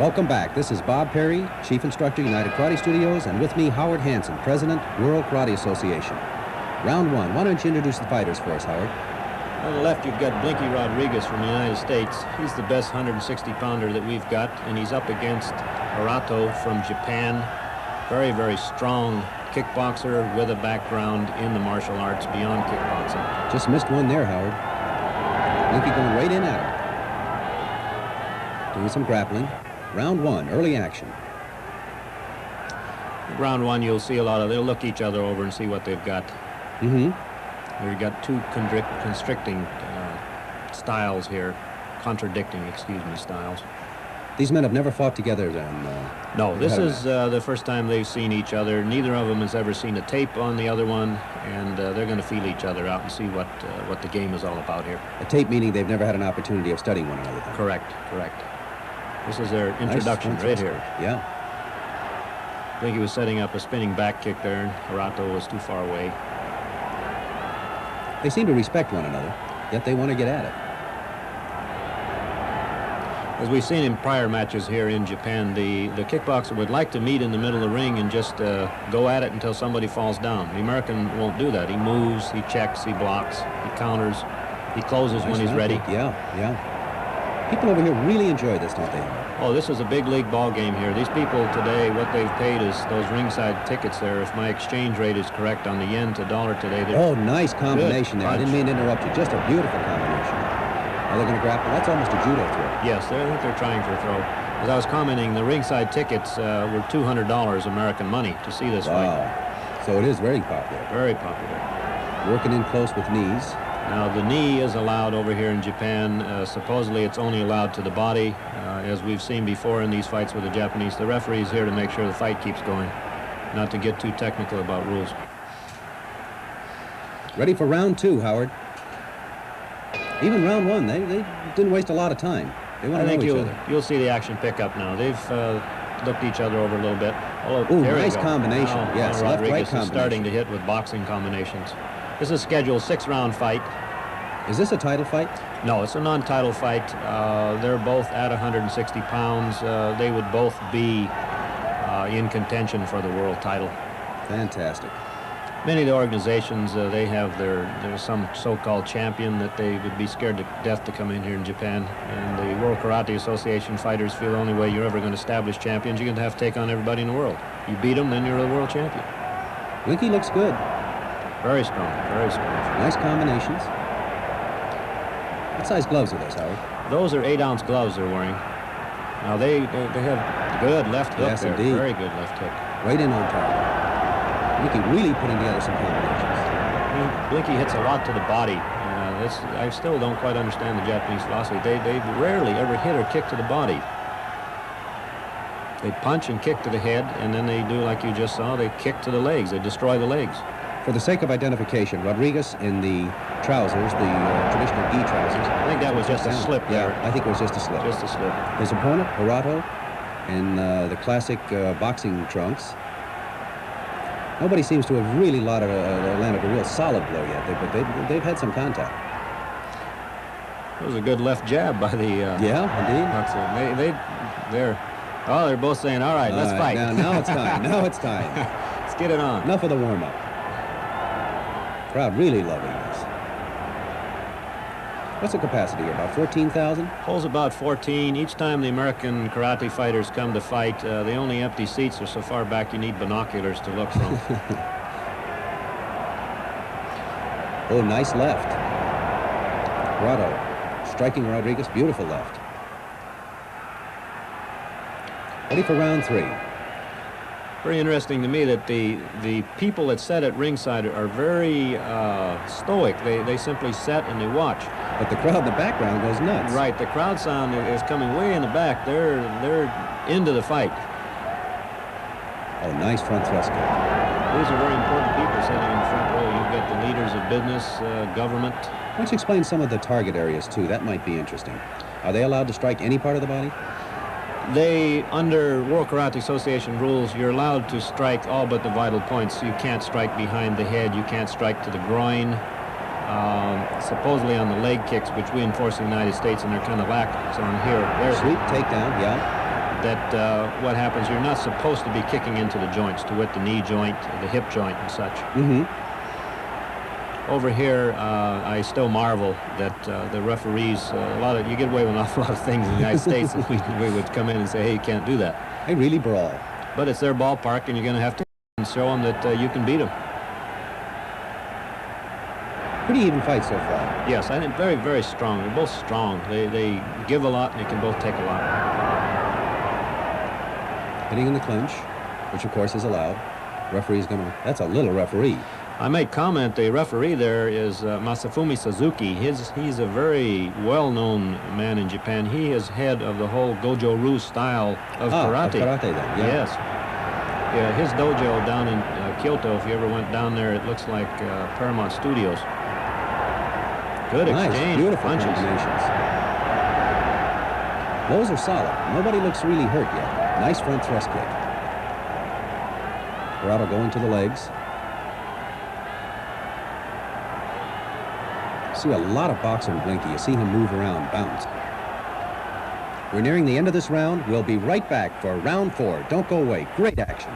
Welcome back. This is Bob Perry, Chief Instructor, United Karate Studios, and with me, Howard Hansen, President, World Karate Association. Round one. Why don't you introduce the fighters for us, Howard? On the left, you've got Blinky Rodriguez from the United States. He's the best 160-pounder that we've got, and he's up against Hirato from Japan. Very, very strong kickboxer with a background in the martial arts beyond kickboxing. Just missed one there, Howard. Blinky going right in at him. Doing some grappling. Round one, early action. Round one, you'll see a lot of, they'll look each other over and see what they've got. Mm-hmm. We've got two constricting styles here, contradicting, styles. These men have never fought together then? No, this is the first time they've seen each other. Neither of them has ever seen a tape on the other one, and they're going to feel each other out and see what the game is all about here. A tape meaning they've never had an opportunity of studying one another then. Correct, correct. This is their introduction right here. Yeah. Blinky was setting up a spinning back kick there, and Hirato was too far away. They seem to respect one another, yet they want to get at it. As we've seen in prior matches here in Japan, the kickboxer would like to meet in the middle of the ring and just go at it until somebody falls down. The American won't do that. He moves, he checks, he blocks, he counters, he closes when he's ready. Yeah, yeah. People over here really enjoy this, don't they? Oh, this is a big league ball game here. These people today, what they've paid is those ringside tickets there. If my exchange rate is correct on the yen to dollar today. Oh, nice combination there. I didn't mean to interrupt you. Just a beautiful combination. Are they going to grapple? That's almost a judo throw. Yes, I think they're trying for a throw. As I was commenting, the ringside tickets were $200 American money to see this fight. Wow. So it is very popular. Very popular. Working in close with knees. Now, the knee is allowed over here in Japan. Supposedly, it's only allowed to the body. As we've seen before in these fights with the Japanese, the referee is here to make sure the fight keeps going, not to get too technical about rules. Ready for round two, Howard. Even round one, they didn't waste a lot of time. They want to know each other. You'll see the action pick up now. They've looked each other over a little bit. Oh, nice combination. Yes, Rodriguez left-right is starting to hit with boxing combinations. This is scheduled 6-round fight. Is this a title fight? No, it's a non-title fight. They're both at 160 pounds. They would both be in contention for the world title. Fantastic. Many of the organizations, they have there's some so-called champion that they would be scared to death to come in here in Japan. And the World Karate Association fighters feel the only way you're ever going to establish champions, you're going to have to take on everybody in the world. You beat them, then you're the world champion. Blinky looks good. Very strong, very strong. Nice combinations. What size gloves are those, Howard? Those are 8-ounce gloves they're wearing. Now they have good left hook there. Indeed. Very good left hook. Right in on target. Blinky really putting together some combinations. Blinky hits a lot to the body. I still don't quite understand the Japanese philosophy. They rarely ever hit or kick to the body. They punch and kick to the head, and then they do like you just saw. They kick to the legs. They destroy the legs. For the sake of identification, Rodriguez in the trousers, the traditional gi trousers. I think that was just a slip there. Yeah, I think it was just a slip. Just a slip. His opponent, Hirato, in the classic boxing trunks. Nobody seems to have really landed a real solid blow yet, but they've had some contact. It was a good left jab by the yeah, indeed. They're both saying, all right, let's fight. Now it's time. Now it's time. Let's get it on. Enough of the warm-up. Crowd really loving this. What's the capacity here? About 14,000? Holds about 14. Each time the American karate fighters come to fight, the only empty seats are so far back you need binoculars to look from. Oh, nice left. Morato striking Rodriguez. Beautiful left. Ready for round three. Very interesting to me that the people that sit at ringside are very stoic. They simply sit and they watch. But the crowd in the background goes nuts. Right, the crowd sound is coming way in the back. They're into the fight. Oh, nice front thrust kick. These are very important people sitting in the front row. You've got the leaders of business, government. Why don't you explain some of the target areas, too? That might be interesting. Are they allowed to strike any part of the body? They, under World Karate Association rules, you're allowed to strike all but the vital points. You can't strike behind the head. You can't strike to the groin. Supposedly on the leg kicks, which we enforce in the United States, and they're kind of lax on here. Sweep takedown, yeah. that what happens, you're not supposed to be kicking into the joints, to wit the knee joint, the hip joint and such. Over here, I still marvel that the referees, you get away with an awful lot of things in the United States, and we would come in and say, hey, you can't do that. They really brawl. But it's their ballpark, and you're going to have to show them that you can beat them. Pretty even fight so far. Yes, I think very, very strong. They're both strong. They give a lot, and they can both take a lot. Hitting in the clinch, which of course is allowed. Referee's gonna, that's a little referee. I may comment, the referee there is Masafumi Suzuki. He's a very well-known man in Japan. He is head of the whole Gojo-Ryu style of karate. Karate then, yeah. Yes. Yeah, his dojo down in Kyoto, if you ever went down there, it looks like Paramount Studios. Good exchange. Nice, beautiful punches. combinations. Those are solid. Nobody looks really hurt yet. Nice front thrust kick. Hirato going to the legs. See a lot of boxing in Blinky. You see him move around, bounce. We're nearing the end of this round. We'll be right back for round 4. Don't go away. Great action.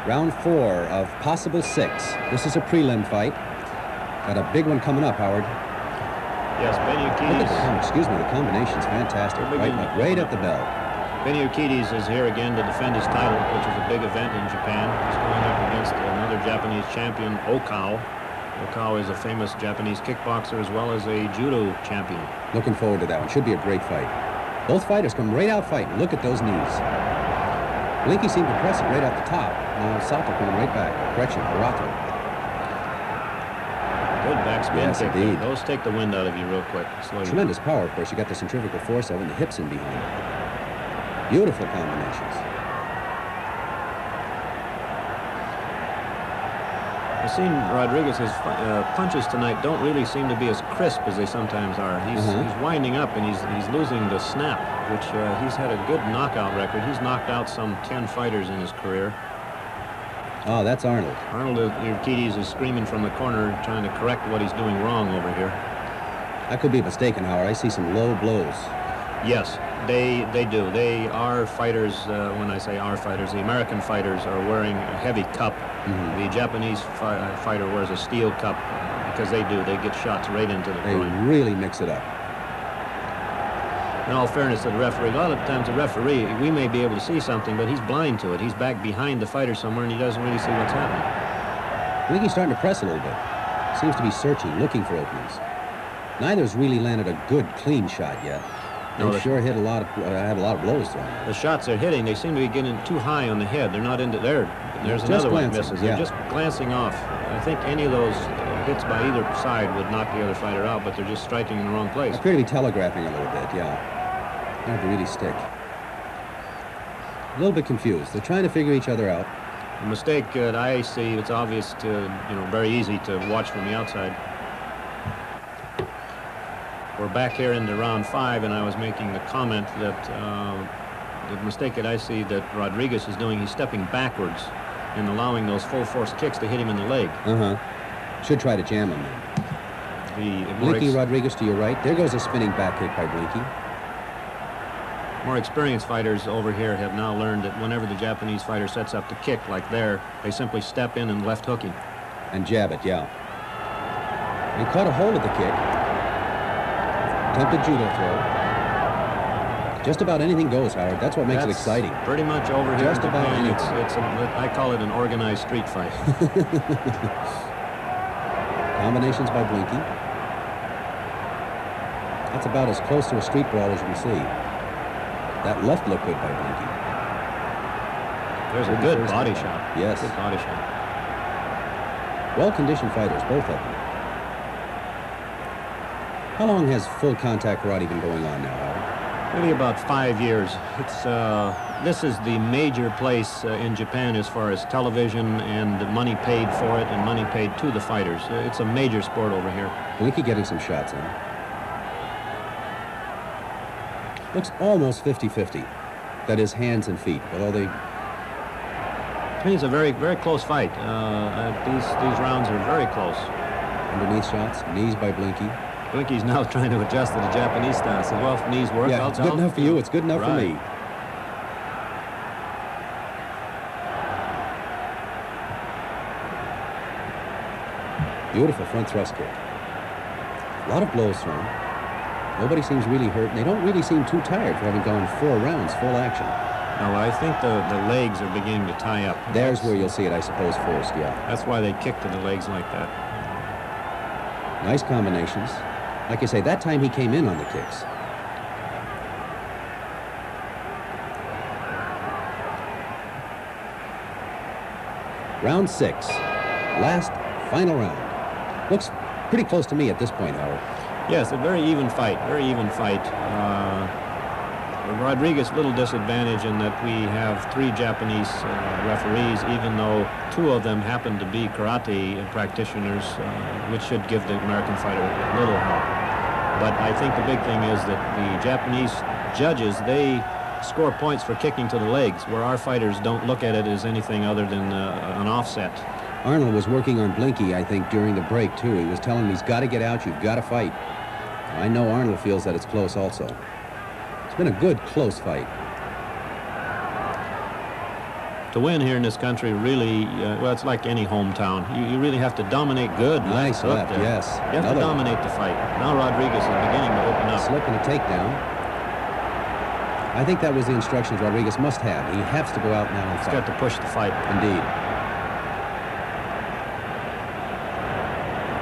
Round 4 of possible 6. This is a prelim fight. Got a big one coming up, Howard. Yes, Benyukides. Excuse me, the combination's fantastic. Right at the bell. Benyukides is here again to defend his title, which is a big event in Japan. He's going up against another Japanese champion, Okao. Okao is a famous Japanese kickboxer as well as a judo champion. Looking forward to that one. Should be a great fight. Both fighters come right out fighting. Look at those knees. Blinky seemed to press it right at the top. Sato coming right back. Correction, Morato. Good backspin yes, kick. Indeed. Those take the wind out of you real quick. Tremendous power, of course. You got the centrifugal force of it and the hips in behind. Beautiful combinations. I've seen Rodriguez's punches tonight don't really seem to be as crisp as they sometimes are. He's winding up and he's losing the snap, which he's had a good knockout record. He's knocked out some 10 fighters in his career. Oh, that's Arnold. Arnold Benyukides is screaming from the corner, trying to correct what he's doing wrong over here. I could be mistaken, Howard. I see some low blows. Yes, they do. They are fighters. When I say are fighters, the American fighters are wearing a heavy cup. The Japanese fighter wears a steel cup because they do. They get shots right into the groin. They really mix it up. In all fairness to the referee, a lot of times the referee, we may be able to see something, but he's blind to it. He's back behind the fighter somewhere, and he doesn't really see what's happening. I think he's starting to press a little bit. Seems to be searching, looking for openings. Neither's really landed a good, clean shot yet. They sure hit had a lot of blows thrown. The shots they're hitting, they seem to be getting too high on the head. They're not into there. There's another one that misses. They're just glancing off. I think any of those hits by either side would knock the other fighter out, but they're just striking in the wrong place. Appear to be telegraphing a little bit, yeah. Not to really stick. A little bit confused. They're trying to figure each other out. A mistake that I see, it's obvious to, very easy to watch from the outside. We're back here into round 5, and I was making the comment that the mistake that I see that Rodriguez is doing, he's stepping backwards and allowing those full force kicks to hit him in the leg. Should try to jam him then. Blinky Rodriguez to your right. There goes a spinning back kick by Blinky. More experienced fighters over here have now learned that whenever the Japanese fighter sets up to kick like there, they simply step in and left hook him. And jab it, yeah. He caught a hold of the kick. Attempted judo throw. Just about anything goes, Howard. That's what makes it exciting. Pretty much over here. Just about anything. I call it an organized street fight. Combinations by Blinky. That's about as close to a street brawl as you can see. That left looked good by Blinky. There's a good body shot. Yes. Good body shot. Well-conditioned fighters, both of them. How long has full contact karate been going on now, Howard? Maybe about 5 years. This is the major place in Japan as far as television and money paid for it and money paid to the fighters. It's a major sport over here. Blinky getting some shots in. Looks almost 50-50. That is hands and feet, although they I mean, it's a very, very close fight. These rounds are very close. Underneath shots, knees by Blinky. Blinky's now trying to adjust to the Japanese stance. Said, well, if knees work, Yeah, it's good enough for you. It's good enough for me. Beautiful front thrust kick. A lot of blows thrown. Nobody seems really hurt, and they don't really seem too tired for having gone 4 rounds, full action. No, I think the legs are beginning to tie up. There's where you'll see it, I suppose, first, yeah. That's why they kick to the legs like that. Nice combinations. Like I say, that time he came in on the kicks. Round 6. Last, final round. Looks pretty close to me at this point, Howard. Yes, a very even fight, very even fight. Rodriguez, little disadvantage in that we have 3 Japanese referees, even though 2 of them happen to be karate practitioners, which should give the American fighter a little help. But I think the big thing is that the Japanese judges, they score points for kicking to the legs, where our fighters don't look at it as anything other than an offset. Arnold was working on Blinky, I think, during the break, too. He was telling him he's got to get out, you've got to fight. I know Arnold feels that it's close also. It's been a good, close fight. To win here in this country, really, well, it's like any hometown. You really have to dominate good. Nice left, yes. You have to dominate the fight. Now Rodriguez is beginning to open up. Slip and a takedown. I think that was the instructions Rodriguez must have. He has to go out now and fight. He's got to push the fight. Indeed.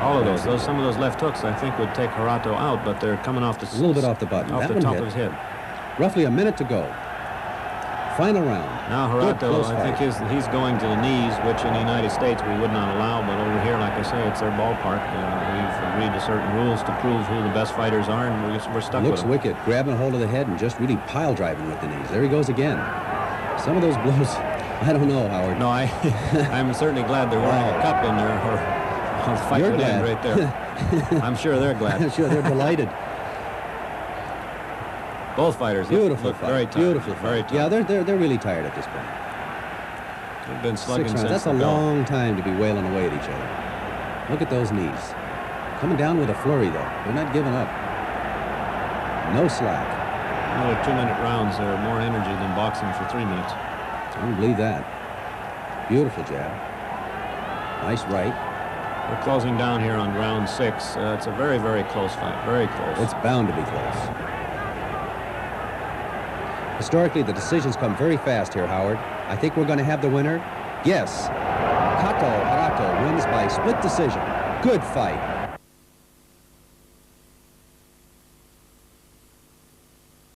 All of those, some of those left hooks, I think, would take Hirato out, but they're coming off the... A little bit off the button. Off the top of his head. Roughly a minute to go. Final round. Now Hirato, I think he's going to the knees, which in the United States we would not allow, but over here, like I say, it's their ballpark. We've agreed to certain rules to prove who the best fighters are, and we're stuck with Looks them. wicked, grabbing a hold of the head and just really pile driving with the knees. There he goes again. Some of those blows, I don't know, Howard. No, I'm certainly glad they're wearing a cup in there, or the fight would end right there. I'm sure they're glad. I'm sure they're delighted. Both fighters Beautiful look fight. very tired. Beautiful fight. Very tired. Yeah, they're really tired at this point. They've been slugging 6 rounds. since That's a the bell. long time to be wailing away at each other. Look at those knees. Coming down with a flurry, though. They're not giving up. No slack. Another 2-minute rounds are more energy than boxing for 3 minutes. I don't believe that. Beautiful jab. Nice right. We're closing down here on round 6. It's a very, very close fight. Very close. It's bound to be close. Historically, the decisions come very fast here, Howard. I think we're going to have the winner. Yes. Hirato wins by split decision. Good fight.